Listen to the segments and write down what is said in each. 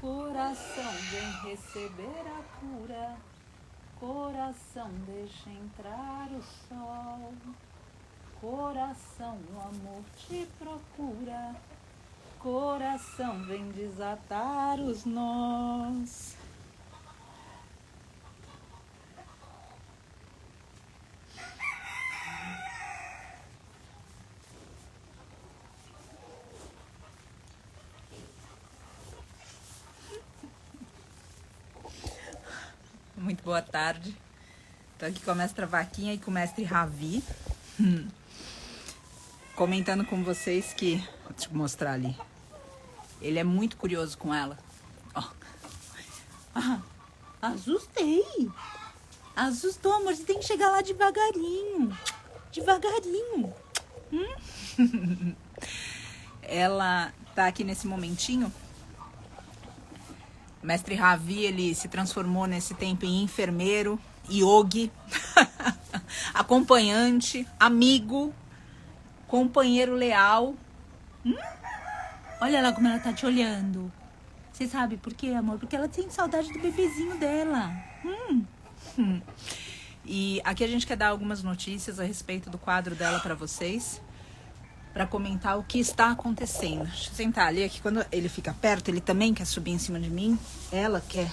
Coração, vem receber a cura. Coração, deixa entrar o sol. Coração, o amor te procura. Coração, vem desatar os nós. Muito boa tarde. Estou aqui com a mestra Vaquinha e com o mestre Ravi. Comentando com vocês que... Deixa eu mostrar ali. Ele é muito curioso com ela. Ó. Ah, assustei. Assustou, amor. Você tem que chegar lá devagarinho. Devagarinho. Ela tá aqui nesse momentinho. O mestre Ravi, ele se transformou nesse tempo em enfermeiro, yogi, acompanhante, amigo, companheiro leal. Olha lá como ela tá te olhando. Você sabe por quê, amor? Porque ela tem saudade do bebezinho dela. E aqui a gente quer dar algumas notícias a respeito do quadro dela para vocês, para comentar o que está acontecendo. Deixa eu sentar ali, aqui quando ele fica perto, ele também quer subir em cima de mim. Ela quer.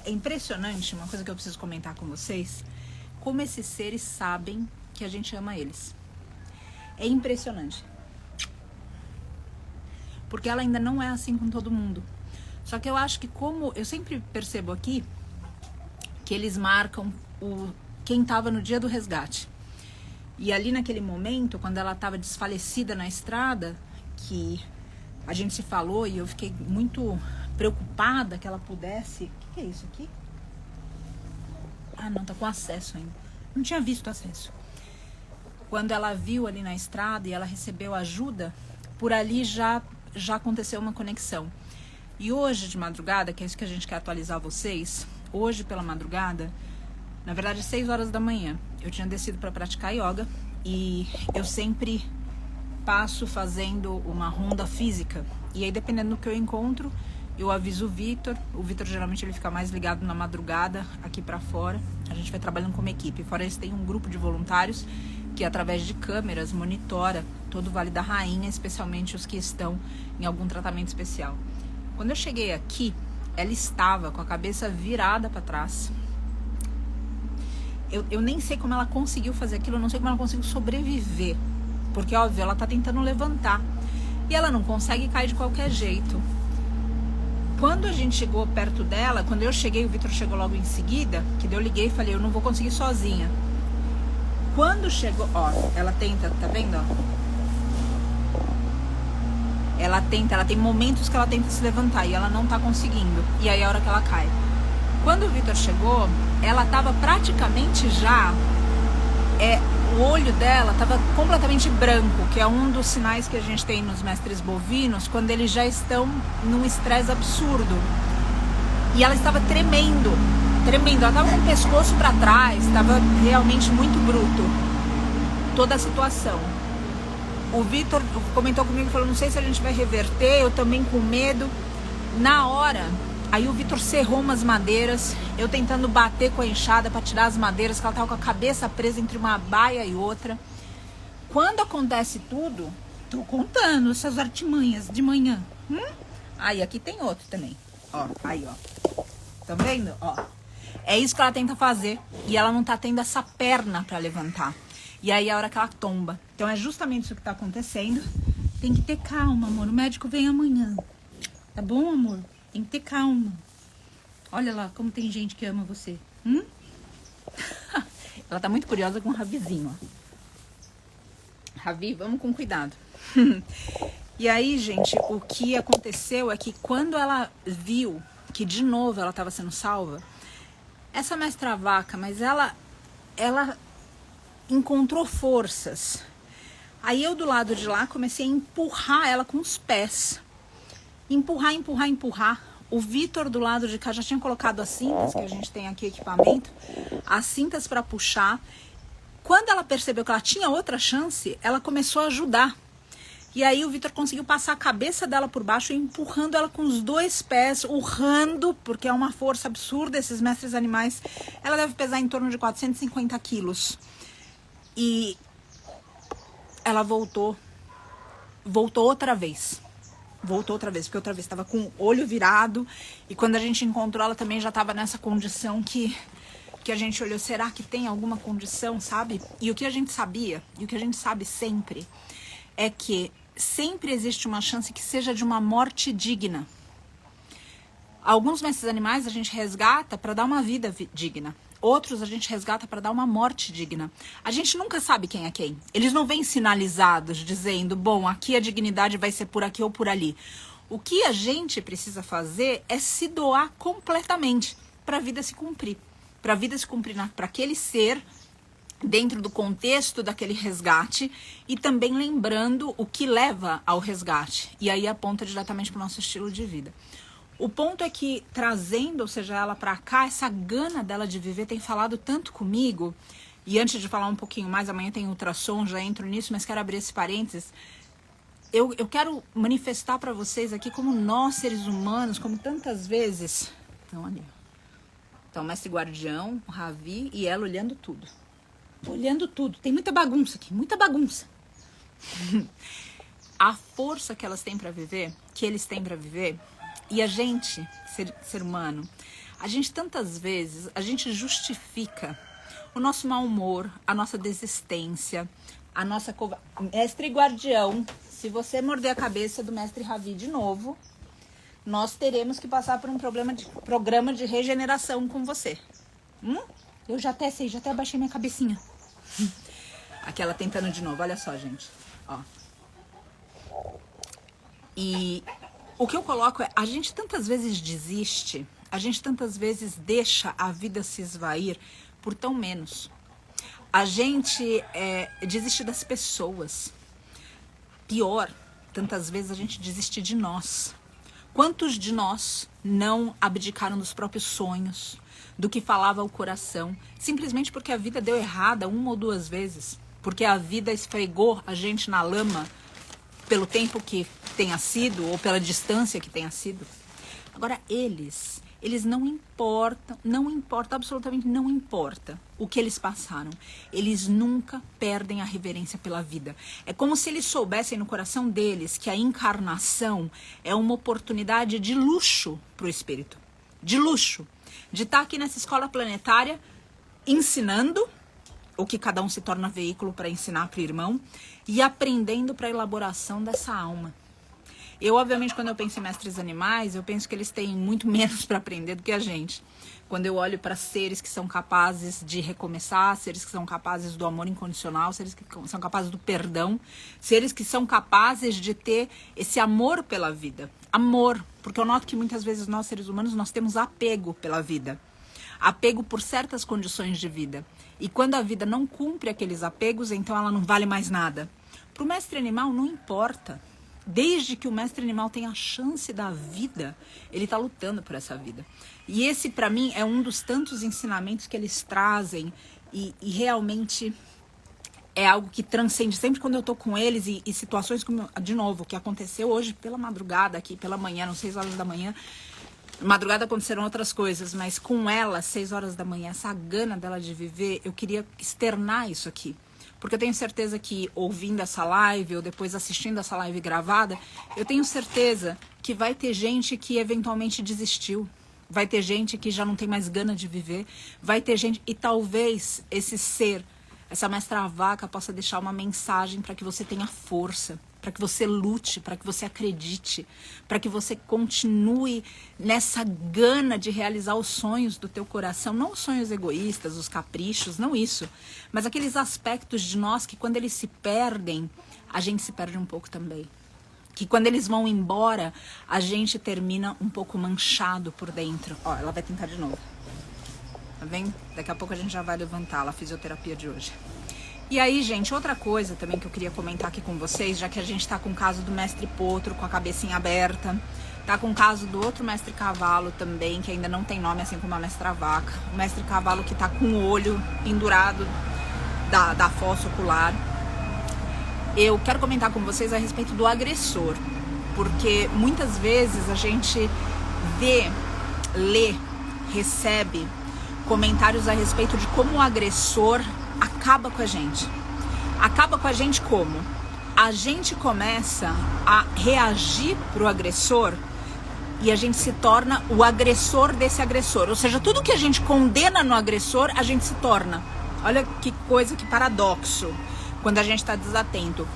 É impressionante, uma coisa que eu preciso comentar com vocês, como esses seres sabem que a gente ama eles. É impressionante. Porque ela ainda não é assim com todo mundo. Só que eu acho que como... Eu sempre percebo aqui que eles marcam quem estava no dia do resgate. E ali naquele momento, quando ela estava desfalecida na estrada, que a gente se falou e eu fiquei muito preocupada que ela pudesse... O que é isso aqui? Ah, não, tá com acesso ainda. Não tinha visto acesso. Quando ela viu ali na estrada e ela recebeu ajuda, por ali já aconteceu uma conexão. E hoje de madrugada, que é isso que a gente quer atualizar vocês, hoje pela madrugada, na verdade 6 horas da manhã, eu tinha descido para praticar yoga e eu sempre passo fazendo uma ronda física. E aí, dependendo do que eu encontro, eu aviso o Vitor. O Vitor geralmente ele fica mais ligado na madrugada aqui para fora. A gente vai trabalhando como equipe. Fora isso, tem um grupo de voluntários que através de câmeras monitora todo o Vale da Rainha, especialmente os que estão em algum tratamento especial. Quando eu cheguei aqui, ela estava com a cabeça virada para trás. Eu nem sei como ela conseguiu fazer aquilo, eu não sei como ela conseguiu sobreviver. Porque, óbvio, ela tá tentando levantar. E ela não consegue cair de qualquer jeito. Quando a gente chegou perto dela, quando eu cheguei, o Vitor chegou logo em seguida, que daí eu liguei e falei, eu não vou conseguir sozinha. Quando chegou, ó, ela tenta, tá vendo, ó? Ela tem momentos que ela tenta se levantar e ela não tá conseguindo. E aí é a hora que ela cai. Quando o Vitor chegou, ela tava praticamente já... o olho dela tava completamente branco, que é um dos sinais que a gente tem nos mestres bovinos, quando eles já estão num estresse absurdo. E ela estava tremendo. Ela tava com o pescoço para trás, estava realmente muito bruto. Toda a situação. O Vitor comentou comigo e falou, não sei se a gente vai reverter, eu também com medo. Na hora... Aí o Vitor cerrou umas madeiras, eu tentando bater com a enxada para tirar as madeiras, que ela tava com a cabeça presa entre uma baia e outra. Quando acontece tudo, tô contando essas artimanhas de manhã. Aí aqui tem outro também. Ó, aí, ó. Tá vendo? Ó. É isso que ela tenta fazer e ela não tá tendo essa perna para levantar. E aí é a hora que ela tomba. Então é justamente isso que tá acontecendo. Tem que ter calma, amor. O médico vem amanhã. Tá bom, amor? Tem que ter calma. Olha lá como tem gente que ama você. Ela tá muito curiosa com o Ravizinho, ó. Ravi, vamos com cuidado. E aí, gente, o que aconteceu é que quando ela viu que de novo ela estava sendo salva, essa mestra vaca, mas ela encontrou forças. Aí eu do lado de lá comecei a empurrar ela com os pés. Empurrar. O Vitor do lado de cá já tinha colocado as cintas, que a gente tem aqui equipamento, as cintas para puxar. Quando ela percebeu que ela tinha outra chance, ela começou a ajudar. E aí o Vitor conseguiu passar a cabeça dela por baixo, empurrando ela com os 2 pés, urrando, porque é uma força absurda esses mestres animais. Ela deve pesar em torno de 450 quilos. E ela voltou outra vez. Voltou outra vez, porque outra vez estava com o olho virado. E quando a gente encontrou, ela também já estava nessa condição que a gente olhou, será que tem alguma condição, sabe? E o que a gente sabia, e o que a gente sabe sempre, é que sempre existe uma chance que seja de uma morte digna. Alguns desses animais a gente resgata para dar uma vida digna. Outros a gente resgata para dar uma morte digna. A gente nunca sabe quem é quem. Eles não vêm sinalizados dizendo, bom, aqui a dignidade vai ser por aqui ou por ali. O que a gente precisa fazer é se doar completamente para a vida se cumprir. Para a vida se cumprir para aquele ser, dentro do contexto daquele resgate, e também lembrando o que leva ao resgate. E aí aponta diretamente para o nosso estilo de vida. O ponto é que, trazendo, ou seja, ela para cá, essa gana dela de viver tem falado tanto comigo. E antes de falar um pouquinho mais, amanhã tem ultrassom, já entro nisso, mas quero abrir esse parênteses. Eu quero manifestar para vocês aqui como nós, seres humanos, como tantas vezes... Então, ali. Então, o mestre guardião, o Ravi e ela olhando tudo. Olhando tudo. Tem muita bagunça aqui, muita bagunça. A força que elas têm para viver, que eles têm para viver, e a gente, ser humano, a gente tantas vezes, a gente justifica o nosso mau humor, a nossa desistência, a nossa mestre guardião. Se você morder a cabeça do mestre Ravi de novo, nós teremos que passar por um programa de regeneração com você. Eu já até sei, já até abaixei minha cabecinha. Aqui ela tentando de novo, olha só, gente. Ó. E o que eu coloco é, a gente tantas vezes desiste, a gente tantas vezes deixa a vida se esvair por tão menos. A gente desiste das pessoas. Pior, tantas vezes a gente desiste de nós. Quantos de nós não abdicaram dos próprios sonhos, do que falava o coração, simplesmente porque a vida deu errada 1 ou 2 vezes, porque a vida esfregou a gente na lama pelo tempo que tenha sido ou pela distância que tenha sido. Agora eles não importa, absolutamente não importa o que eles passaram. Eles nunca perdem a reverência pela vida. É como se eles soubessem no coração deles que a encarnação é uma oportunidade de luxo para o espírito. De luxo. De estar aqui nessa escola planetária ensinando o que cada um se torna veículo para ensinar para o irmão e aprendendo para a elaboração dessa alma. Eu, obviamente, quando eu penso em mestres animais, eu penso que eles têm muito menos para aprender do que a gente. Quando eu olho para seres que são capazes de recomeçar, seres que são capazes do amor incondicional, seres que são capazes do perdão, seres que são capazes de ter esse amor pela vida. Amor, porque eu noto que muitas vezes nós, seres humanos, nós temos apego pela vida. Apego por certas condições de vida. E quando a vida não cumpre aqueles apegos, então ela não vale mais nada. Para o mestre animal não importa. Desde que o mestre animal tenha a chance da vida, ele está lutando por essa vida. E esse, para mim, é um dos tantos ensinamentos que eles trazem e realmente é algo que transcende. Sempre quando eu tô com eles e situações como, de novo, que aconteceu hoje pela madrugada aqui, pela manhã, às 6 horas da manhã. Madrugada aconteceram outras coisas, mas com ela, 6 horas da manhã, essa gana dela de viver, eu queria externar isso aqui. Porque eu tenho certeza que ouvindo essa live ou depois assistindo essa live gravada, eu tenho certeza que vai ter gente que eventualmente desistiu. Vai ter gente que já não tem mais gana de viver. Vai ter gente... E talvez esse ser, essa mestra vaca, possa deixar uma mensagem para que você tenha força, para que você lute, para que você acredite, para que você continue nessa gana de realizar os sonhos do teu coração, não os sonhos egoístas, os caprichos, não isso, mas aqueles aspectos de nós que quando eles se perdem, a gente se perde um pouco também. Que quando eles vão embora, a gente termina um pouco manchado por dentro. Ó, ela vai tentar de novo. Tá vendo? Daqui a pouco a gente já vai levantá-la, a fisioterapia de hoje. E aí, gente, outra coisa também que eu queria comentar aqui com vocês, já que a gente tá com o caso do mestre Potro, com a cabecinha aberta, tá com o caso do outro mestre cavalo também, que ainda não tem nome, assim como a mestra vaca. O mestre cavalo que tá com o olho pendurado da fossa ocular. eu quero comentar com vocês a respeito do agressor, porque muitas vezes a gente vê, lê, recebe comentários a respeito de como o agressor acaba com a gente. Acaba com a gente como? A gente começa a reagir pro agressor e a gente se torna o agressor desse agressor. Ou seja, tudo que a gente condena no agressor, a gente se torna. Olha que coisa, que paradoxo, quando a gente está desatento.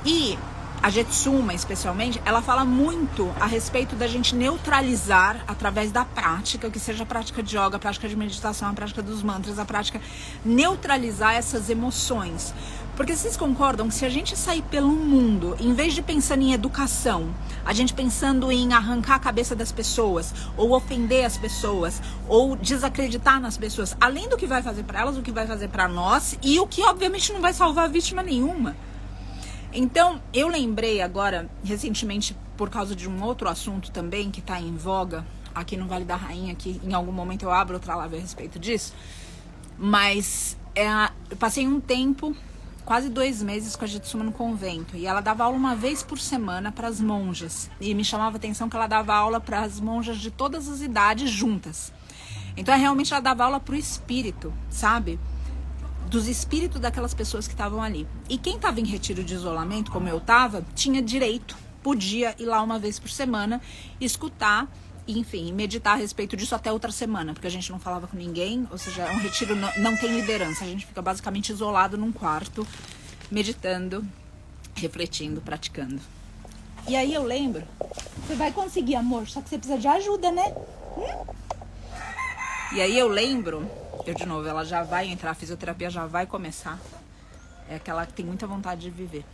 E a Jetsuma, especialmente, ela fala muito a respeito da gente neutralizar através da prática, que seja a prática de yoga, a prática de meditação, a prática dos mantras, a prática, neutralizar essas emoções. Porque vocês concordam que se a gente sair pelo mundo, em vez de pensando em educação, a gente pensando em arrancar a cabeça das pessoas, ou ofender as pessoas, ou desacreditar nas pessoas, além do que vai fazer para elas, o que vai fazer para nós, e o que obviamente não vai salvar vítima nenhuma. Então, eu lembrei agora, recentemente, por causa de um outro assunto também que está em voga aqui no Vale da Rainha, que em algum momento eu abro outra live a respeito disso, mas eu passei um tempo, quase 2 meses com a Jetsuma no convento, e ela dava aula uma vez por semana para as monjas, e me chamava a atenção que ela dava aula para as monjas de todas as idades juntas. Então, realmente ela dava aula para o espírito, sabe? Dos espíritos daquelas pessoas que estavam ali. E quem estava em retiro de isolamento, como eu estava, tinha direito, podia ir lá uma vez por semana, escutar, enfim, meditar a respeito disso até outra semana, porque a gente não falava com ninguém, ou seja, é um retiro, não tem liderança, a gente fica basicamente isolado num quarto, meditando, refletindo, praticando. E aí eu lembro, você vai conseguir, amor, só que você precisa de ajuda, né? E aí eu lembro, de novo, ela já vai entrar, a fisioterapia já vai começar. É aquela que tem muita vontade de viver.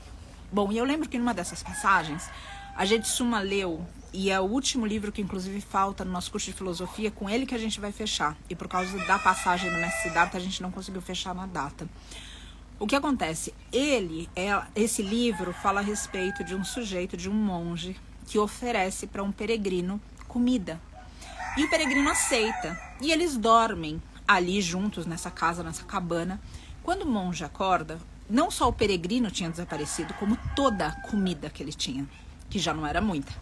Bom, e eu lembro que numa dessas passagens, a Jetsuma leu, e é o último livro que inclusive falta no nosso curso de filosofia, com ele que a gente vai fechar. E por causa da passagem do Mestre Siddhartha, a gente não conseguiu fechar na data. O que acontece? Esse livro fala a respeito de um sujeito, de um monge, que oferece para um peregrino comida. E o peregrino aceita. E eles dormem ali juntos, nessa casa, nessa cabana. Quando o monge acorda, não só o peregrino tinha desaparecido, como toda a comida que ele tinha, que já não era muita.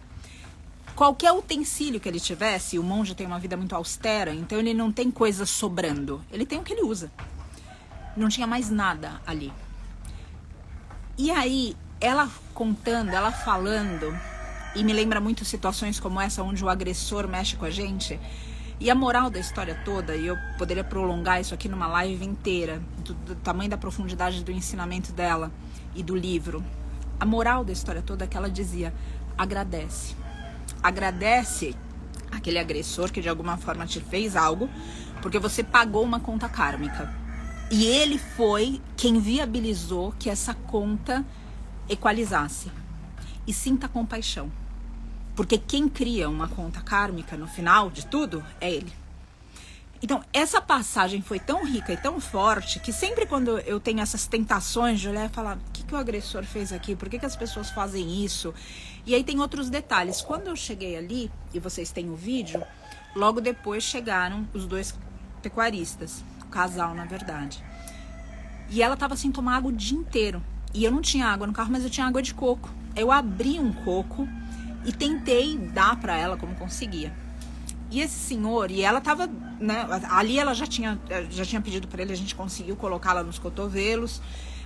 Qualquer utensílio que ele tivesse, o monge tem uma vida muito austera, então ele não tem coisa sobrando. Ele tem o que ele usa. Não tinha mais nada ali. E aí, ela contando, ela falando, e me lembra muito situações como essa, onde o agressor mexe com a gente. E a moral da história toda, e eu poderia prolongar isso aqui numa live inteira, do tamanho da profundidade do ensinamento dela e do livro. A moral da história toda é que ela dizia, agradece. Agradece aquele agressor que de alguma forma te fez algo, porque você pagou uma conta kármica. E ele foi quem viabilizou que essa conta equalizasse. E sinta compaixão. Porque quem cria uma conta kármica no final de tudo é ele. Então, essa passagem foi tão rica e tão forte que sempre quando eu tenho essas tentações de olhar e falar, o que o agressor fez aqui? Por que as pessoas fazem isso? E aí tem outros detalhes. Quando eu cheguei ali, e vocês têm o vídeo, logo depois chegaram os 2 pecuaristas, o casal, na verdade. E ela tava sem tomar água o dia inteiro. E eu não tinha água no carro, mas eu tinha água de coco. Eu abri um coco e tentei dar para ela como conseguia. E esse senhor, e ela tava, né, ali ela já tinha pedido para ele, a gente conseguiu colocá-la nos cotovelos.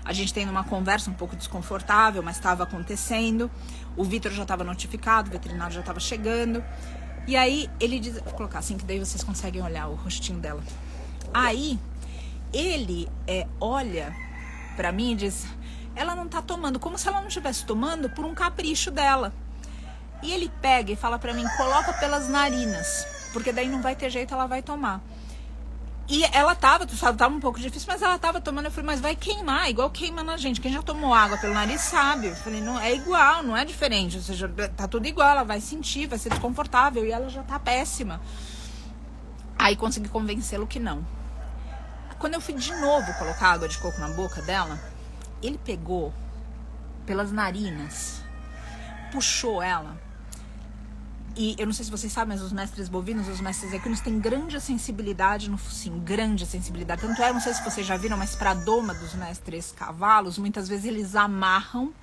A gente tem uma conversa um pouco desconfortável, mas estava acontecendo. O Vitor já estava notificado, o veterinário já estava chegando. E aí ele diz, vou colocar assim que daí vocês conseguem olhar o rostinho dela. Aí ele olha para mim e diz, ela não tá tomando, como se ela não estivesse tomando por um capricho dela. E ele pega e fala pra mim, coloca pelas narinas, porque daí não vai ter jeito, ela vai tomar. E ela tava, tu sabe, tava um pouco difícil, mas ela tava tomando. Eu falei, mas vai queimar, igual queima na gente. Quem já tomou água pelo nariz sabe. Eu falei, não, é igual, não é diferente. Ou seja, tá tudo igual, ela vai sentir, vai ser desconfortável. E ela já tá péssima. Aí consegui convencê-lo que não. Quando eu fui de novo colocar água de coco na boca dela, ele pegou pelas narinas, puxou ela E eu não sei se vocês sabem, mas os mestres bovinos, os mestres equinos têm grande sensibilidade no focinho, grande sensibilidade. Tanto é, não sei se vocês já viram, mas para a doma dos mestres cavalos, muitas vezes eles amarram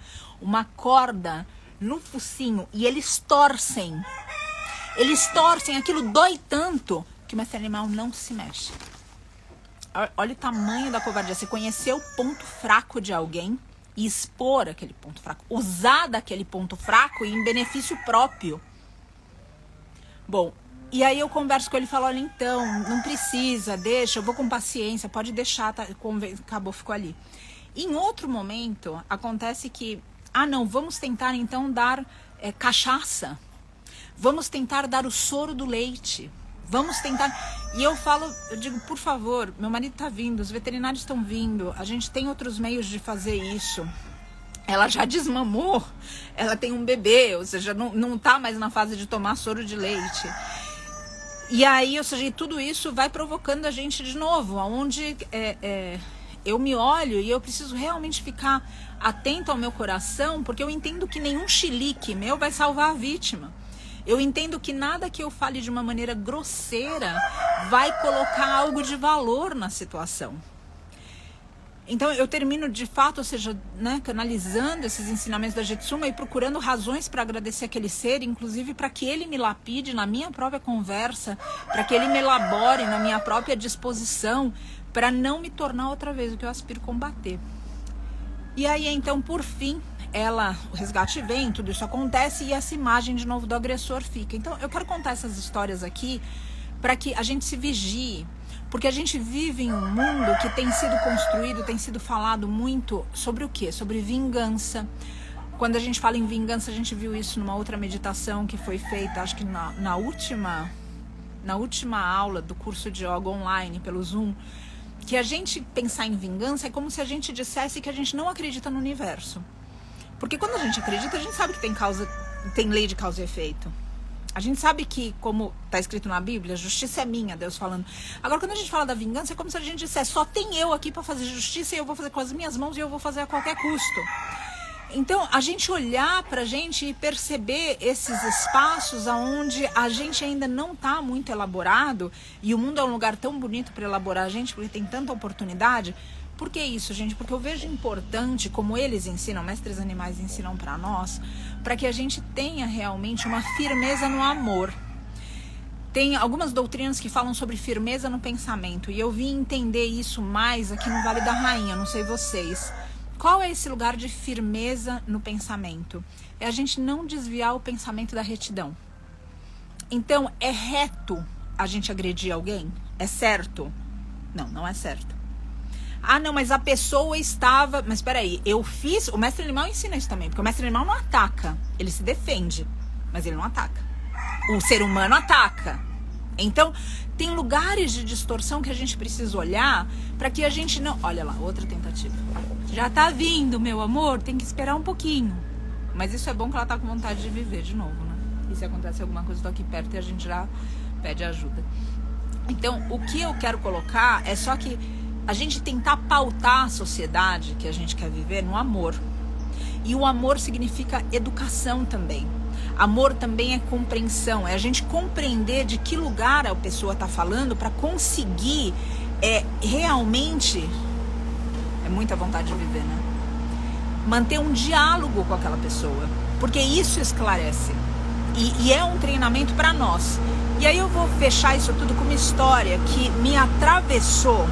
uma corda no focinho e eles torcem. Eles torcem, aquilo dói tanto que o mestre animal não se mexe. Olha o tamanho da covardia. Você conhecer o ponto fraco de alguém e expor aquele ponto fraco. Usar daquele ponto fraco em benefício próprio. Bom, e aí eu converso com ele e falo, olha, então, não precisa, deixa, eu vou com paciência, pode deixar, tá, acabou, ficou ali. Em outro momento, acontece que, não, vamos tentar então dar cachaça, vamos tentar dar o soro do leite, vamos tentar... E eu digo, por favor, meu marido tá vindo, os veterinários estão vindo, a gente tem outros meios de fazer isso. Ela já desmamou, ela tem um bebê, ou seja, não tá mais na fase de tomar soro de leite. E aí, ou seja, e tudo isso vai provocando a gente de novo, onde eu me olho e eu preciso realmente ficar atento ao meu coração, porque eu entendo que nenhum chilique meu vai salvar a vítima. Eu entendo que nada que eu fale de uma maneira grosseira vai colocar algo de valor na situação. Então eu termino de fato, ou seja, né, canalizando esses ensinamentos da Jetsuma e procurando razões para agradecer aquele ser, inclusive para que ele me lapide na minha própria conversa, para que ele me elabore na minha própria disposição, para não me tornar outra vez o que eu aspiro combater. E aí então, por fim, o resgate vem, tudo isso acontece e essa imagem de novo do agressor fica. Então eu quero contar essas histórias aqui para que a gente se vigie. Porque a gente vive em um mundo que tem sido construído, tem sido falado muito sobre o quê? Sobre vingança. Quando a gente fala em vingança, a gente viu isso numa outra meditação que foi feita, acho que na última aula do curso de yoga online pelo Zoom, que a gente pensar em vingança é como se a gente dissesse que a gente não acredita no universo. Porque quando a gente acredita, a gente sabe que tem lei de causa e efeito. A gente sabe que, como está escrito na Bíblia, justiça é minha, Deus falando. Agora, quando a gente fala da vingança, é como se a gente dissesse, só tem eu aqui para fazer justiça e eu vou fazer com as minhas mãos e eu vou fazer a qualquer custo. Então, a gente olhar para a gente e perceber esses espaços onde a gente ainda não está muito elaborado e o mundo é um lugar tão bonito para elaborar a gente, porque tem tanta oportunidade. Por que isso, gente? Porque eu vejo importante, como eles ensinam, mestres animais ensinam para nós, para que a gente tenha realmente uma firmeza no amor. Tem algumas doutrinas que falam sobre firmeza no pensamento, e eu vim entender isso mais aqui no Vale da Rainha, não sei vocês. Qual é esse lugar de firmeza no pensamento? É a gente não desviar o pensamento da retidão. Então, é reto a gente agredir alguém? É certo? Não, não é certo. Não, mas a pessoa estava... Mas peraí, eu fiz... O mestre animal ensina isso também, porque o mestre animal não ataca, ele se defende, mas ele não ataca. O ser humano ataca. Então, tem lugares de distorção que a gente precisa olhar para que a gente não... Olha lá, outra tentativa. Já tá vindo, meu amor, tem que esperar um pouquinho. Mas isso é bom que ela tá com vontade de viver de novo, né? E se acontece alguma coisa, eu tô aqui perto e a gente já pede ajuda. Então, o que eu quero colocar é só que a gente tentar pautar a sociedade que a gente quer viver no amor. E o amor significa educação também. Amor também é compreensão, é a gente compreender de que lugar a pessoa está falando para conseguir realmente, é muita vontade de viver, né? Manter um diálogo com aquela pessoa, porque isso esclarece. E é um treinamento para nós. E aí eu vou fechar isso tudo com uma história que me atravessou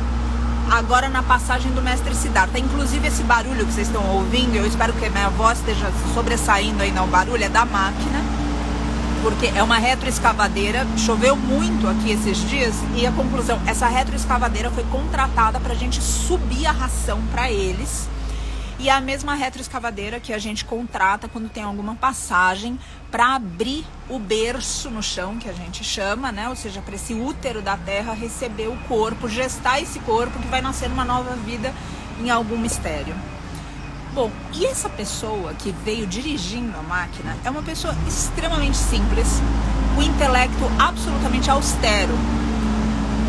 agora na passagem do Mestre Siddhartha. Inclusive esse barulho que vocês estão ouvindo, eu espero que a minha voz esteja sobressaindo aí no barulho, é da máquina, porque é uma retroescavadeira. Choveu muito aqui esses dias e a conclusão, essa retroescavadeira foi contratada para a gente subir a ração para eles. E é a mesma retroescavadeira que a gente contrata quando tem alguma passagem para abrir o berço no chão, que a gente chama, né? Ou seja, para esse útero da terra receber o corpo, gestar esse corpo que vai nascer uma nova vida em algum mistério. Bom, e essa pessoa que veio dirigindo a máquina é uma pessoa extremamente simples, com intelecto absolutamente austero.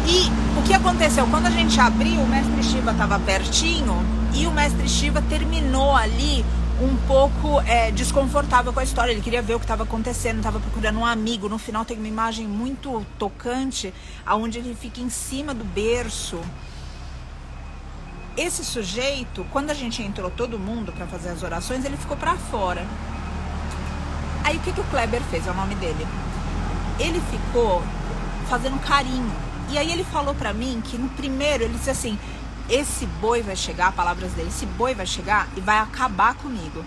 E o que aconteceu? Quando a gente abriu, o Mestre Shiva estava pertinho e o Mestre Shiva terminou ali um pouco desconfortável com a história. Ele queria ver o que estava acontecendo, estava procurando um amigo. No final tem uma imagem muito tocante, onde ele fica em cima do berço. Esse sujeito, quando a gente entrou todo mundo para fazer as orações, ele ficou para fora. Aí o que o Kleber fez? É o nome dele. Ele ficou fazendo carinho. E aí ele falou para mim que no primeiro, ele disse assim: esse boi vai chegar, palavras dele, esse boi vai chegar e vai acabar comigo.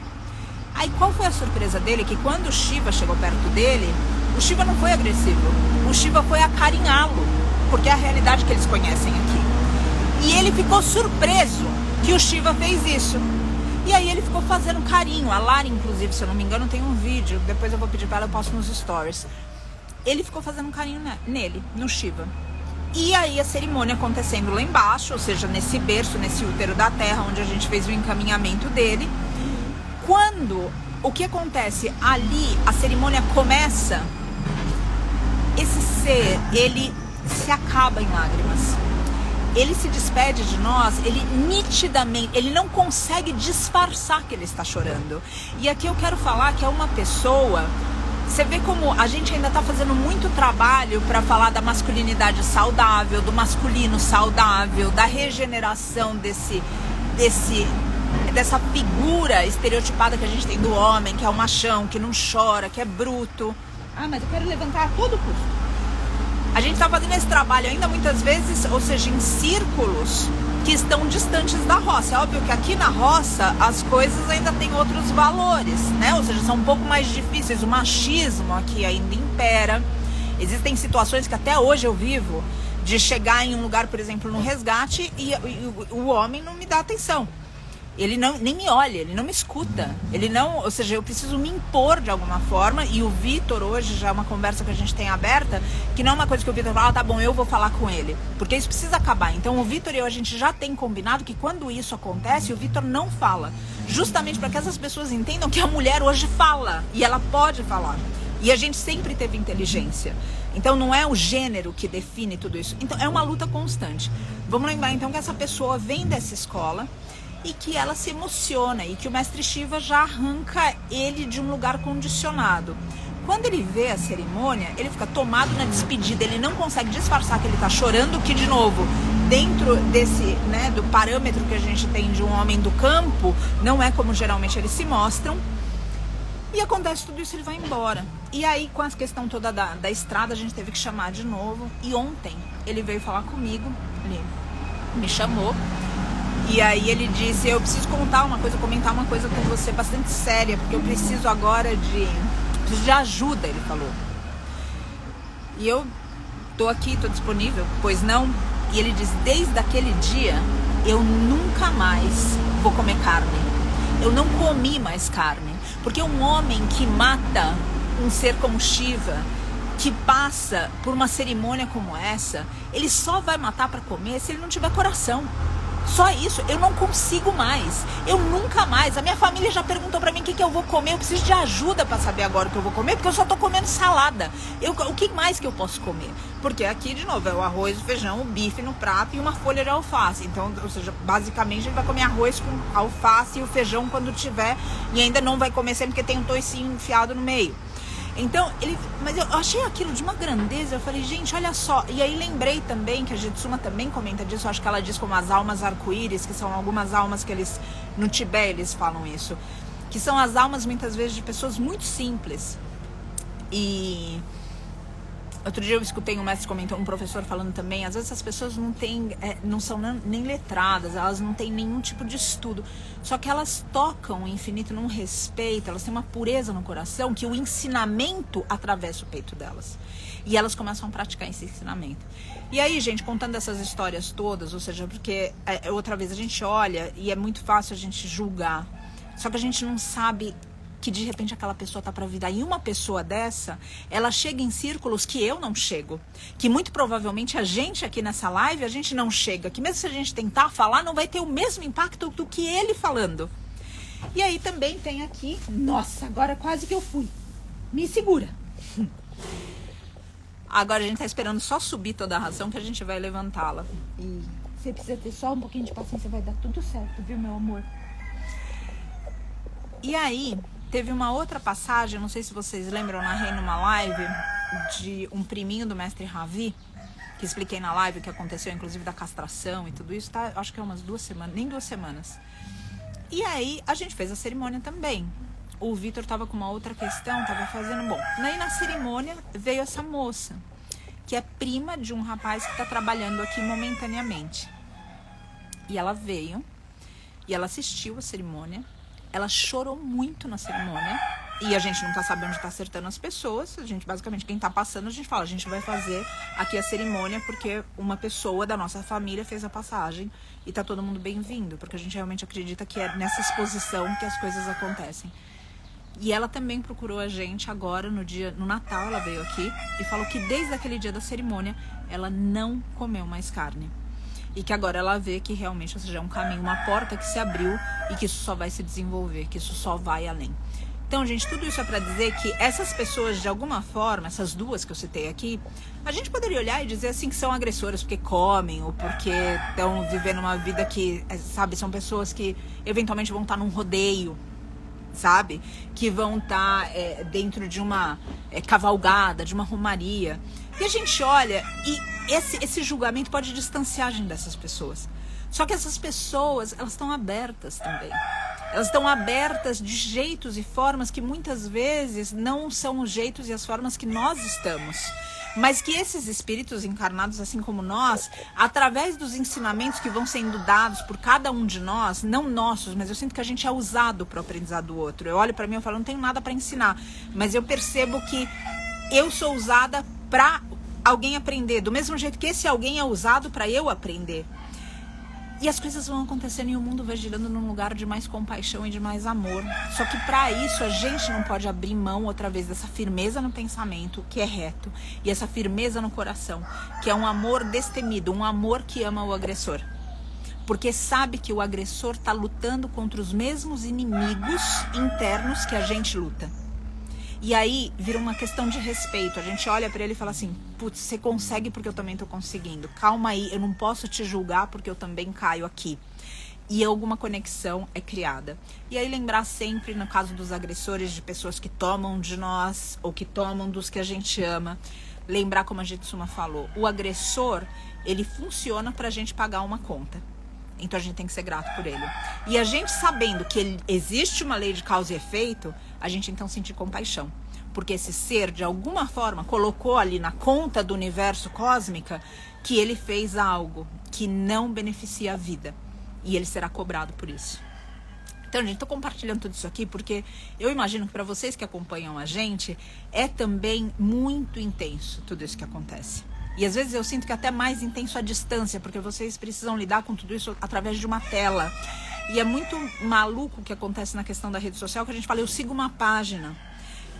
Aí qual foi a surpresa dele? Que quando o Shiva chegou perto dele, o Shiva não foi agressivo, o Shiva foi acarinhá-lo, porque é a realidade que eles conhecem aqui. E ele ficou surpreso que o Shiva fez isso. E aí ele ficou fazendo carinho. A Lara, inclusive, se eu não me engano, tem um vídeo, depois eu vou pedir para ela, eu posto nos stories. Ele ficou fazendo um carinho nele, no Shiva. E aí a cerimônia acontecendo lá embaixo, ou seja, nesse berço, nesse útero da terra, onde a gente fez o encaminhamento dele. Quando o que acontece ali, a cerimônia começa, esse ser, ele se acaba em lágrimas. Ele se despede de nós, ele nitidamente, ele não consegue disfarçar que ele está chorando. E aqui eu quero falar que é uma pessoa... Você vê como a gente ainda está fazendo muito trabalho para falar da masculinidade saudável, do masculino saudável, da regeneração dessa figura estereotipada que a gente tem do homem, que é o machão, que não chora, que é bruto. Ah, mas eu quero levantar a todo custo. A gente está fazendo esse trabalho ainda muitas vezes, ou seja, em círculos que estão distantes da roça. É óbvio que aqui na roça as coisas ainda têm outros valores, né? Ou seja, são um pouco mais difíceis. O machismo aqui ainda impera. Existem situações que até hoje eu vivo de chegar em um lugar, por exemplo, no resgate e o homem não me dá atenção. Ele nem me olha, ele não me escuta. Ele não, ou seja, eu preciso me impor de alguma forma. E o Vitor hoje, já é uma conversa que a gente tem aberta, que não é uma coisa que o Vitor fala, tá bom, eu vou falar com ele. Porque isso precisa acabar. Então o Vitor e eu, a gente já tem combinado que quando isso acontece, o Vitor não fala. Justamente para que essas pessoas entendam que a mulher hoje fala. E ela pode falar. E a gente sempre teve inteligência. Então não é o gênero que define tudo isso. Então é uma luta constante. Vamos lembrar então que essa pessoa vem dessa escola e que ela se emociona e que o mestre Shiva já arranca ele de um lugar condicionado. Quando ele vê a cerimônia, ele fica tomado na despedida, ele não consegue disfarçar que ele está chorando, que de novo, dentro desse, né, do parâmetro que a gente tem de um homem do campo, não é como geralmente eles se mostram. E acontece tudo isso, ele vai embora. E aí, com a questão toda da estrada, a gente teve que chamar de novo. E ontem, ele veio falar comigo, ele me chamou. E aí ele disse, eu preciso comentar uma coisa com você bastante séria, porque eu preciso agora de ajuda, ele falou. E eu tô aqui, tô disponível, pois não? E ele diz, desde aquele dia, eu nunca mais vou comer carne. Eu não comi mais carne. Porque um homem que mata um ser como Shiva, que passa por uma cerimônia como essa, ele só vai matar para comer se ele não tiver coração. Só isso, eu não consigo mais, eu nunca mais. A minha família já perguntou pra mim o que eu vou comer. Eu preciso de ajuda pra saber agora o que eu vou comer, porque eu só tô comendo salada. O que mais que eu posso comer? Porque aqui, de novo, é o arroz, o feijão, o bife no prato e uma folha de alface. Então, ou seja, basicamente a gente vai comer arroz com alface e o feijão quando tiver. E ainda não vai comer sempre porque tem um toicinho enfiado no meio. Então, mas eu achei aquilo de uma grandeza, eu falei, gente, olha só. E aí lembrei também que a Jitsuma também comenta disso, eu acho que ela diz como as almas arco-íris, que são algumas almas que eles, no Tibete eles falam isso, que são as almas muitas vezes de pessoas muito simples. E outro dia eu escutei um mestre comentando, um professor falando também, às vezes as pessoas não são nem letradas, elas não têm nenhum tipo de estudo, só que elas tocam o infinito num respeito, elas têm uma pureza no coração, que o ensinamento atravessa o peito delas. E elas começam a praticar esse ensinamento. E aí, gente, contando essas histórias todas, ou seja, porque outra vez a gente olha e é muito fácil a gente julgar, só que a gente não sabe que de repente aquela pessoa tá para virar. E uma pessoa dessa, ela chega em círculos que eu não chego. Que muito provavelmente a gente aqui nessa live, a gente não chega. Que mesmo se a gente tentar falar, não vai ter o mesmo impacto do que ele falando. E aí também tem aqui... Nossa, agora quase que eu fui. Me segura. Agora a gente tá esperando só subir toda a ração que a gente vai levantá-la. E você precisa ter só um pouquinho de paciência, vai dar tudo certo, viu, meu amor? E aí, teve uma outra passagem, não sei se vocês lembram, eu narrei numa live de um priminho do mestre Ravi, que expliquei na live o que aconteceu, inclusive da castração e tudo isso, tá? Acho que é umas 2 semanas, nem 2 semanas. E aí, a gente fez a cerimônia também. O Vitor tava com uma outra questão, tava fazendo... Bom, aí na cerimônia veio essa moça, que é prima de um rapaz que tá trabalhando aqui momentaneamente. E ela veio, e ela assistiu a cerimônia, ela chorou muito na cerimônia, e a gente não tá sabendo onde tá acertando as pessoas, a gente, basicamente, quem tá passando, a gente fala, a gente vai fazer aqui a cerimônia porque uma pessoa da nossa família fez a passagem e tá todo mundo bem-vindo, porque a gente realmente acredita que é nessa exposição que as coisas acontecem. E ela também procurou a gente agora, no Natal, ela veio aqui e falou que desde aquele dia da cerimônia, ela não comeu mais carne. E que agora ela vê que realmente, ou seja, é um caminho, uma porta que se abriu e que isso só vai se desenvolver, que isso só vai além. Então, gente, tudo isso é para dizer que essas pessoas, de alguma forma, essas duas que eu citei aqui, a gente poderia olhar e dizer assim que são agressoras porque comem ou porque estão vivendo uma vida que, sabe, são pessoas que eventualmente vão estar num rodeio, sabe? Que vão estar dentro de uma cavalgada, de uma romaria. E a gente olha e esse julgamento pode distanciar a gente dessas pessoas. Só que essas pessoas, elas estão abertas também. Elas estão abertas de jeitos e formas que muitas vezes não são os jeitos e as formas que nós estamos. Mas que esses espíritos encarnados, assim como nós, através dos ensinamentos que vão sendo dados por cada um de nós, não nossos, mas eu sinto que a gente é usado para o aprendizado do outro. Eu olho para mim e falo, não tenho nada para ensinar, mas eu percebo que eu sou usada para alguém aprender, do mesmo jeito que esse alguém é usado para eu aprender. E as coisas vão acontecendo e o mundo vai girando num lugar de mais compaixão e de mais amor. Só que para isso a gente não pode abrir mão outra vez dessa firmeza no pensamento, que é reto, e essa firmeza no coração, que é um amor destemido, um amor que ama o agressor. Porque sabe que o agressor está lutando contra os mesmos inimigos internos que a gente luta. E aí vira uma questão de respeito. A gente olha para ele e fala assim, putz, você consegue porque eu também tô conseguindo. Calma aí, eu não posso te julgar porque eu também caio aqui. E alguma conexão é criada. E aí lembrar sempre, no caso dos agressores, de pessoas que tomam de nós ou que tomam dos que a gente ama. Lembrar, como a Jitsuma falou, o agressor, ele funciona pra gente pagar uma conta. Então a gente tem que ser grato por ele. E a gente sabendo que existe uma lei de causa e efeito, a gente então sentir compaixão. Porque esse ser, de alguma forma, colocou ali na conta do universo cósmica que ele fez algo que não beneficia a vida. E ele será cobrado por isso. Então, gente, tô compartilhando tudo isso aqui porque eu imagino que para vocês que acompanham a gente, é também muito intenso tudo isso que acontece. E às vezes eu sinto que é até mais intenso à distância, porque vocês precisam lidar com tudo isso através de uma tela. E é muito maluco o que acontece na questão da rede social, que a gente fala, eu sigo uma página.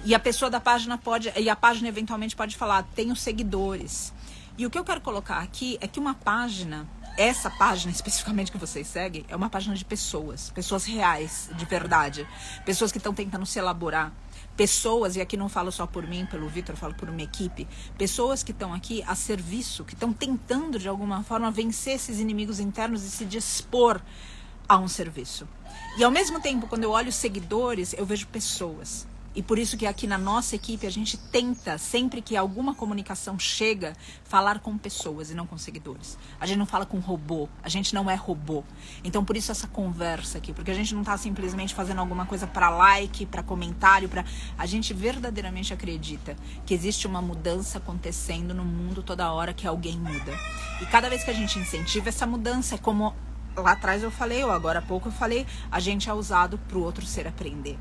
E a pessoa da página pode, e a página eventualmente pode falar, tenho seguidores. E o que eu quero colocar aqui é que uma página, essa página especificamente que vocês seguem, é uma página de pessoas reais, de verdade. Pessoas que estão tentando se elaborar. Pessoas, e aqui não falo só por mim, pelo Vitor, falo por uma equipe, pessoas que estão aqui a serviço, que estão tentando de alguma forma vencer esses inimigos internos e se dispor a um serviço. E ao mesmo tempo, quando eu olho os seguidores, eu vejo pessoas. E por isso que aqui na nossa equipe a gente tenta, sempre que alguma comunicação chega, falar com pessoas e não com seguidores. A gente não fala com robô, a gente não é robô. Então por isso essa conversa aqui, porque a gente não está simplesmente fazendo alguma coisa para like, para comentário, a gente verdadeiramente acredita que existe uma mudança acontecendo no mundo toda hora que alguém muda. E cada vez que a gente incentiva essa mudança, é como lá atrás eu falei, ou agora há pouco eu falei, a gente é usado para o outro ser aprender.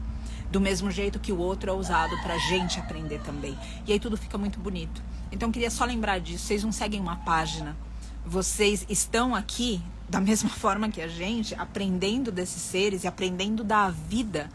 Do mesmo jeito que o outro é usado pra gente aprender também. E aí tudo fica muito bonito. Então eu queria só lembrar disso. Vocês não seguem uma página. Vocês estão aqui da mesma forma que a gente, aprendendo desses seres e aprendendo da vida.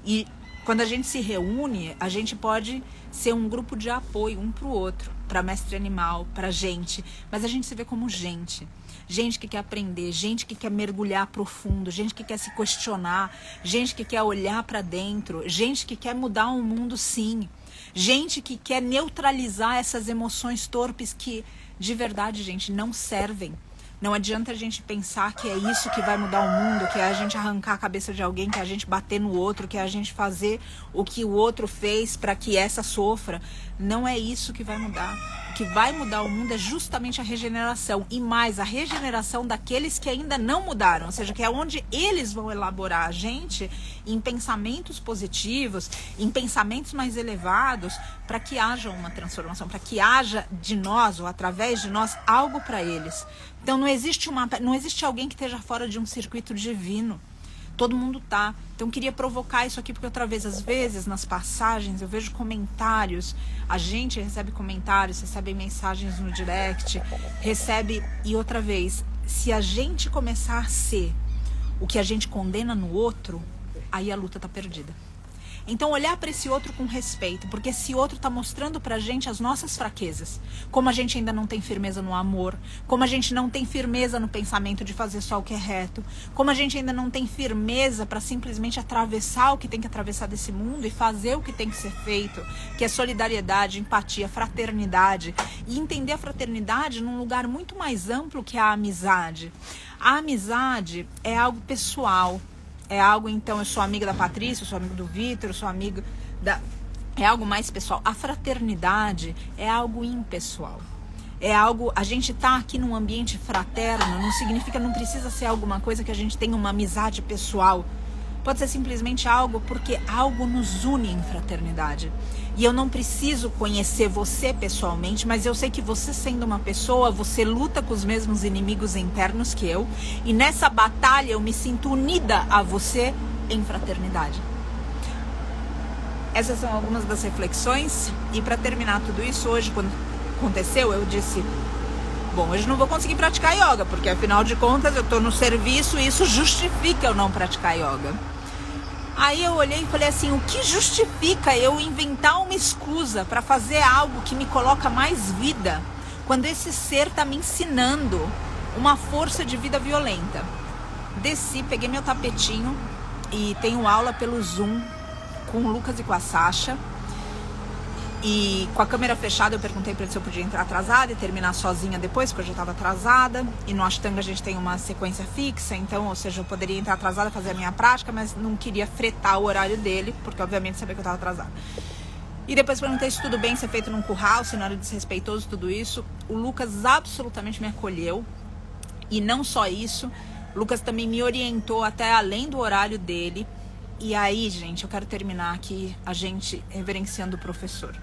E quando a gente se reúne, a gente pode ser um grupo de apoio um pro outro. Pra mestre animal, pra gente. Mas a gente se vê como gente. Gente que quer aprender, gente que quer mergulhar profundo, gente que quer se questionar, gente que quer olhar para dentro, gente que quer mudar o mundo, sim. Gente que quer neutralizar essas emoções torpes que, de verdade, gente, não servem. Não adianta a gente pensar que é isso que vai mudar o mundo, que é a gente arrancar a cabeça de alguém, que é a gente bater no outro, que é a gente fazer o que o outro fez para que essa sofra. Não é isso que vai mudar. O que vai mudar o mundo é justamente a regeneração. E mais, a regeneração daqueles que ainda não mudaram. Ou seja, que é onde eles vão elaborar a gente em pensamentos positivos, em pensamentos mais elevados, para que haja uma transformação, para que haja de nós, ou através de nós, algo para eles. Então não existe alguém que esteja fora de um circuito divino. Todo mundo tá. Então queria provocar isso aqui, porque outra vez, às vezes, nas passagens, eu vejo comentários, a gente recebe comentários, recebe mensagens no direct, recebe, e outra vez, se a gente começar a ser o que a gente condena no outro, aí a luta tá perdida. Então olhar para esse outro com respeito, porque esse outro está mostrando pra gente as nossas fraquezas, como a gente ainda não tem firmeza no amor, como a gente não tem firmeza no pensamento de fazer só o que é reto, como a gente ainda não tem firmeza para simplesmente atravessar o que tem que atravessar desse mundo e fazer o que tem que ser feito, que é solidariedade, empatia, fraternidade, e entender a fraternidade num lugar muito mais amplo que a amizade. A amizade é algo pessoal. É algo, então, eu sou amiga da Patrícia, eu sou amigo do Vitor, eu sou amigo da... É algo mais pessoal. A fraternidade é algo impessoal. É algo... A gente tá aqui num ambiente fraterno, não significa, não precisa ser alguma coisa que a gente tenha uma amizade pessoal. Pode ser simplesmente algo porque algo nos une em fraternidade. E eu não preciso conhecer você pessoalmente, mas eu sei que você, sendo uma pessoa, você luta com os mesmos inimigos internos que eu. E nessa batalha eu me sinto unida a você em fraternidade. Essas são algumas das reflexões. E para terminar tudo isso, hoje, quando aconteceu, eu disse... Bom, hoje não vou conseguir praticar yoga, porque afinal de contas eu estou no serviço e isso justifica eu não praticar yoga. Aí eu olhei e falei assim, o que justifica eu inventar uma excusa para fazer algo que me coloca mais vida, quando esse ser está me ensinando uma força de vida violenta? Desci, peguei meu tapetinho e tenho aula pelo Zoom com o Lucas e com a Sasha. E com a câmera fechada eu perguntei para ele se eu podia entrar atrasada e terminar sozinha depois, porque eu já estava atrasada. E no Ashtanga a gente tem uma sequência fixa, então, ou seja, eu poderia entrar atrasada, fazer a minha prática, mas não queria fretar o horário dele, porque obviamente sabia que eu estava atrasada. E depois perguntei se tudo bem ser feito num curral, se não era desrespeitoso, tudo isso. O Lucas absolutamente me acolheu. E não só isso, o Lucas também me orientou até além do horário dele. E aí, gente, eu quero terminar aqui a gente reverenciando o professor.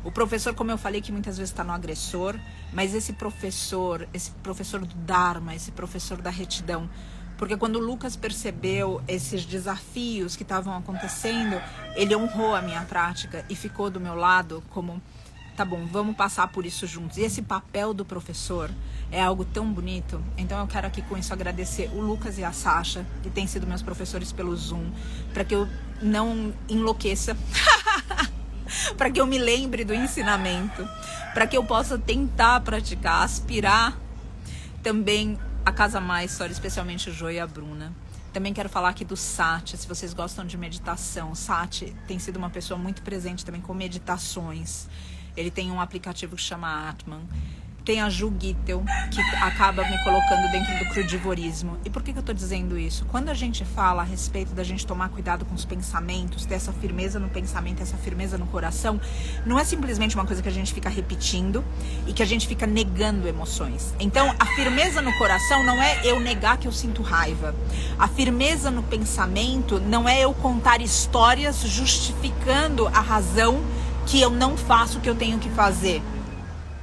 O professor, como eu falei, que muitas vezes está no agressor, mas esse professor do Dharma, esse professor da retidão, porque quando o Lucas percebeu esses desafios que estavam acontecendo, ele honrou a minha prática e ficou do meu lado como, tá bom, vamos passar por isso juntos. E esse papel do professor é algo tão bonito. Então eu quero aqui com isso agradecer o Lucas e a Sasha, que têm sido meus professores pelo Zoom, para que eu não enlouqueça, para que eu me lembre do ensinamento, para que eu possa tentar praticar, aspirar também a Casa Maisora, especialmente o Jô e a Bruna. Também quero falar aqui do Sati, se vocês gostam de meditação. O Sati tem sido uma pessoa muito presente também com meditações. Ele tem um aplicativo que chama Atman. Tem a Ju Gittel, que acaba me colocando dentro do crudivorismo. E por que eu tô dizendo isso? Quando a gente fala a respeito da gente tomar cuidado com os pensamentos, ter essa firmeza no pensamento, essa firmeza no coração, não é simplesmente uma coisa que a gente fica repetindo e que a gente fica negando emoções. Então, a firmeza no coração não é eu negar que eu sinto raiva. A firmeza no pensamento não é eu contar histórias justificando a razão que eu não faço o que eu tenho que fazer.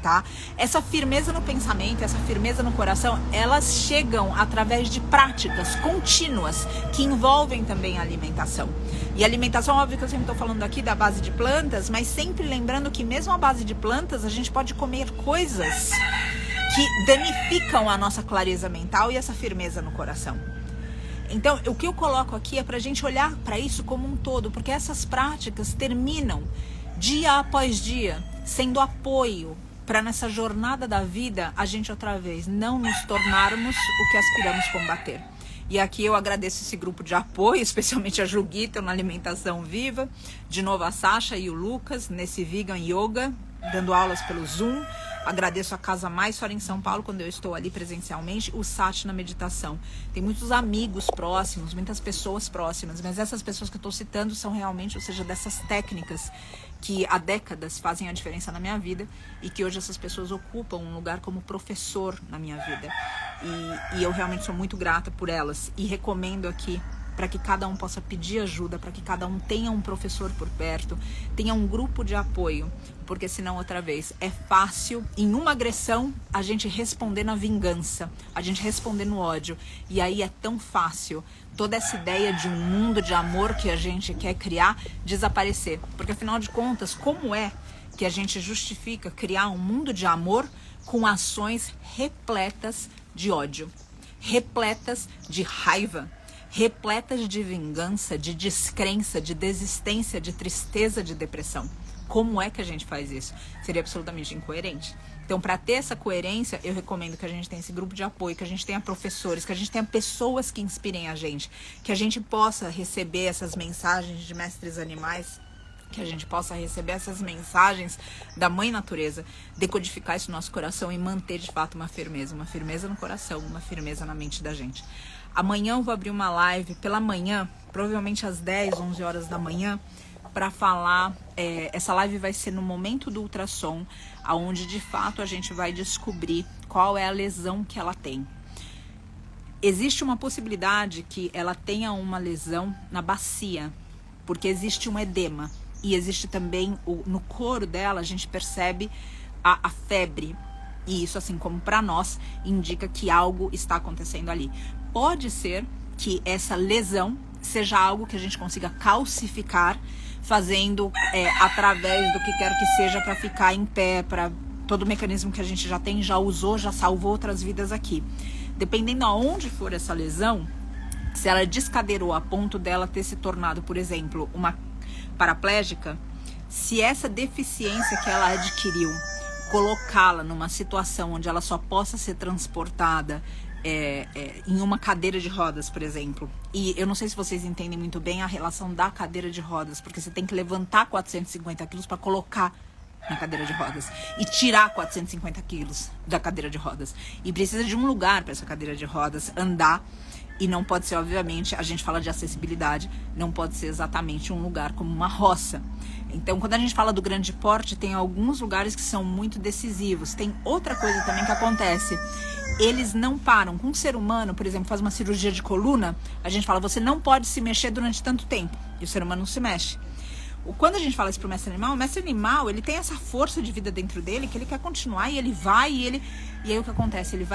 Tá? Essa firmeza no pensamento, essa firmeza no coração, elas chegam através de práticas contínuas que envolvem também a alimentação. E a alimentação, óbvio que eu sempre estou falando aqui da base de plantas, mas sempre lembrando que mesmo a base de plantas, a gente pode comer coisas que danificam a nossa clareza mental e essa firmeza no coração. Então, o que eu coloco aqui é para a gente olhar para isso como um todo, porque essas práticas terminam dia após dia, sendo apoio para nessa jornada da vida, a gente outra vez não nos tornarmos o que aspiramos combater. E aqui eu agradeço esse grupo de apoio, especialmente a Ju Gittel na alimentação viva, de novo a Sasha e o Lucas nesse Vegan Yoga, dando aulas pelo Zoom. Agradeço a Casa Mais Fora em São Paulo, quando eu estou ali presencialmente, o Sat na meditação. Tem muitos amigos próximos, muitas pessoas próximas, mas essas pessoas que eu estou citando são realmente, ou seja, dessas técnicas que há décadas fazem a diferença na minha vida e que hoje essas pessoas ocupam um lugar como professor na minha vida. E eu realmente sou muito grata por elas e recomendo aqui para que cada um possa pedir ajuda, para que cada um tenha um professor por perto, tenha um grupo de apoio, porque senão, outra vez, é fácil, em uma agressão, a gente responder na vingança, a gente responder no ódio, e aí é tão fácil toda essa ideia de um mundo de amor que a gente quer criar desaparecer, porque afinal de contas, como é que a gente justifica criar um mundo de amor com ações repletas de ódio, repletas de raiva, repletas de vingança, de descrença, de desistência, de tristeza, de depressão? Como é que a gente faz isso? Seria absolutamente incoerente. Então, para ter essa coerência, eu recomendo que a gente tenha esse grupo de apoio, que a gente tenha professores, que a gente tenha pessoas que inspirem a gente, que a gente possa receber essas mensagens de mestres animais, que a gente possa receber essas mensagens da Mãe Natureza, decodificar isso no nosso coração e manter de fato uma firmeza no coração, uma firmeza na mente da gente. Amanhã eu vou abrir uma live pela manhã, provavelmente às 10, 11 horas da manhã, para falar, essa live vai ser no momento do ultrassom, onde de fato a gente vai descobrir qual é a lesão que ela tem. Existe uma possibilidade que ela tenha uma lesão na bacia, porque existe um edema, e existe também, no couro dela, a gente percebe a febre, e isso, assim como para nós, indica que algo está acontecendo ali. Pode ser que essa lesão seja algo que a gente consiga calcificar, fazendo através do que quer que seja para ficar em pé, para todo o mecanismo que a gente já tem, já usou, já salvou outras vidas aqui. Dependendo aonde for essa lesão, se ela descadeirou a ponto dela ter se tornado, por exemplo, uma paraplégica, se essa deficiência que ela adquiriu colocá-la numa situação onde ela só possa ser transportada em uma cadeira de rodas, por exemplo. E eu não sei se vocês entendem muito bem a relação da cadeira de rodas, porque você tem que levantar 450 quilos para colocar na cadeira de rodas e tirar 450 quilos da cadeira de rodas. E precisa de um lugar para essa cadeira de rodas andar. E não pode ser, obviamente, a gente fala de acessibilidade, não pode ser exatamente um lugar como uma roça. Então, quando a gente fala do grande porte, tem alguns lugares que são muito decisivos. Tem outra coisa também que acontece. Eles não param. Com um ser humano, por exemplo, faz uma cirurgia de coluna, a gente fala, você não pode se mexer durante tanto tempo. E o ser humano não se mexe. Quando a gente fala isso pro mestre animal, o mestre animal, ele tem essa força de vida dentro dele, que ele quer continuar, e ele vai, e aí o que acontece? Ele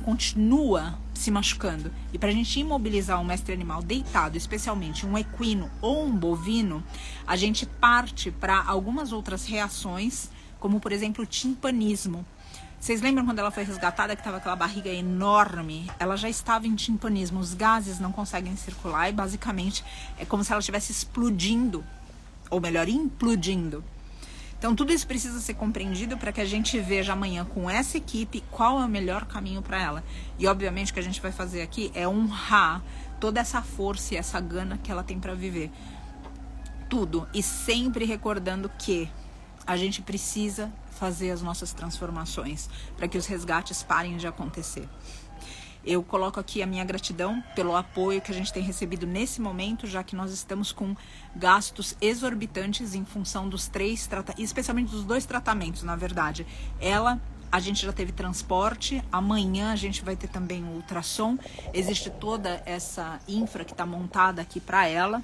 continua se machucando. E pra gente imobilizar um mestre animal deitado, especialmente um equino ou um bovino, a gente parte para algumas outras reações, como por exemplo o timpanismo. Vocês lembram quando ela foi resgatada, que estava aquela barriga enorme? Ela já estava em timpanismo, os gases não conseguem circular e basicamente é como se ela estivesse explodindo, ou melhor, implodindo. Então tudo isso precisa ser compreendido para que a gente veja amanhã com essa equipe qual é o melhor caminho para ela. E obviamente o que a gente vai fazer aqui é honrar toda essa força e essa gana que ela tem para viver. Tudo. E sempre recordando que a gente precisa fazer as nossas transformações para que os resgates parem de acontecer. Eu coloco aqui a minha gratidão pelo apoio que a gente tem recebido nesse momento, já que nós estamos com gastos exorbitantes em função dos especialmente dos 2 tratamentos, na verdade. A gente já teve transporte, amanhã a gente vai ter também o ultrassom, existe toda essa infra que está montada aqui para ela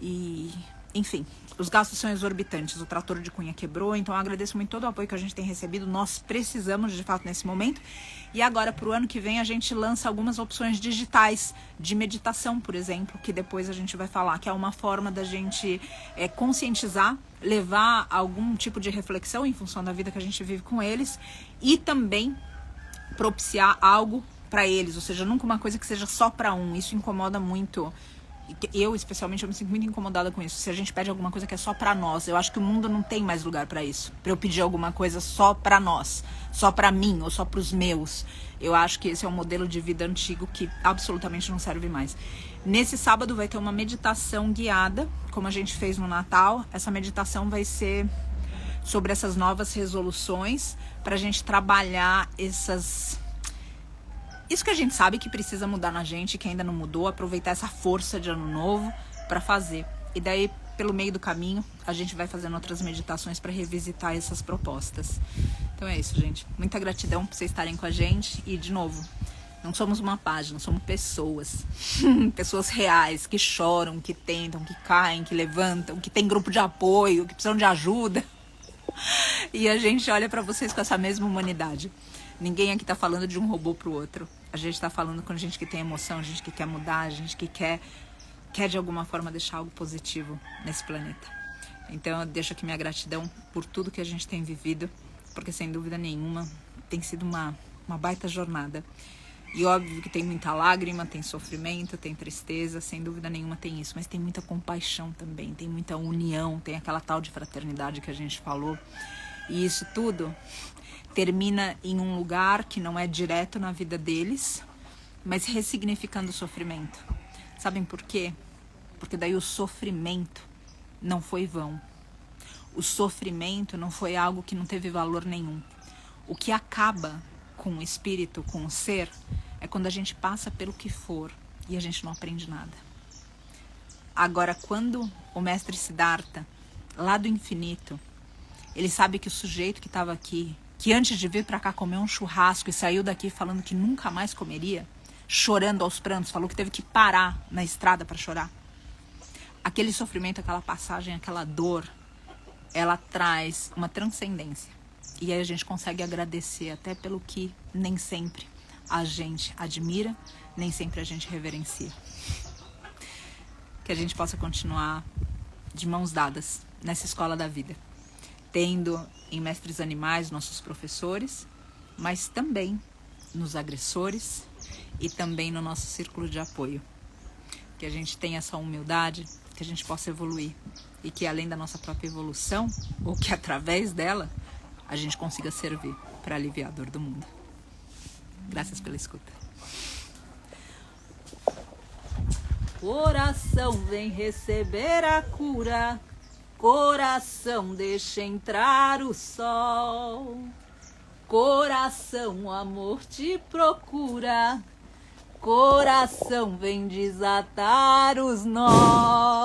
e, enfim, os gastos são exorbitantes, o trator de cunha quebrou, então eu agradeço muito todo o apoio que a gente tem recebido, nós precisamos de fato nesse momento. E agora para o ano que vem a gente lança algumas opções digitais de meditação, por exemplo, que depois a gente vai falar, que é uma forma da gente conscientizar, levar algum tipo de reflexão em função da vida que a gente vive com eles e também propiciar algo para eles, ou seja, nunca uma coisa que seja só para um, isso incomoda muito. Eu, especialmente, eu me sinto muito incomodada com isso. Se a gente pede alguma coisa que é só pra nós, eu acho que o mundo não tem mais lugar pra isso. Pra eu pedir alguma coisa só pra nós, só pra mim ou só pros meus. Eu acho que esse é um modelo de vida antigo que absolutamente não serve mais. Nesse sábado vai ter uma meditação guiada, como a gente fez no Natal. Essa meditação vai ser sobre essas novas resoluções, para a gente trabalhar isso que a gente sabe que precisa mudar na gente, que ainda não mudou, aproveitar essa força de ano novo para fazer. E daí, pelo meio do caminho, a gente vai fazendo outras meditações para revisitar essas propostas. Então é isso, gente. Muita gratidão por vocês estarem com a gente. E, de novo, não somos uma página, somos pessoas. Pessoas reais, que choram, que tentam, que caem, que levantam, que tem grupo de apoio, que precisam de ajuda. E a gente olha para vocês com essa mesma humanidade. Ninguém aqui tá falando de um robô pro outro. A gente tá falando com gente que tem emoção, gente que quer mudar, gente que quer de alguma forma deixar algo positivo nesse planeta. Então eu deixo aqui minha gratidão por tudo que a gente tem vivido, porque sem dúvida nenhuma tem sido uma baita jornada. E óbvio que tem muita lágrima, tem sofrimento, tem tristeza, sem dúvida nenhuma tem isso, mas tem muita compaixão também, tem muita união, tem aquela tal de fraternidade que a gente falou. E isso tudo termina em um lugar que não é direto na vida deles, mas ressignificando o sofrimento. Sabem por quê? Porque daí o sofrimento não foi vão. O sofrimento não foi algo que não teve valor nenhum. O que acaba com o espírito, com o ser, é quando a gente passa pelo que for e a gente não aprende nada. Agora, quando o mestre Siddhartha, lá do infinito, ele sabe que o sujeito que estava aqui, que antes de vir para cá comer um churrasco e saiu daqui falando que nunca mais comeria, chorando aos prantos, falou que teve que parar na estrada para chorar. Aquele sofrimento, aquela passagem, aquela dor, ela traz uma transcendência. E aí a gente consegue agradecer até pelo que nem sempre a gente admira, nem sempre a gente reverencia. Que a gente possa continuar de mãos dadas nessa escola da vida, tendo em mestres animais nossos professores, mas também nos agressores e também no nosso círculo de apoio. Que a gente tenha essa humildade, que a gente possa evoluir e que além da nossa própria evolução, ou que através dela, a gente consiga servir para aliviar a dor do mundo. Graças pela escuta. Coração, vem receber a cura. Coração, deixa entrar o sol. Coração, o amor te procura. Coração, vem desatar os nós.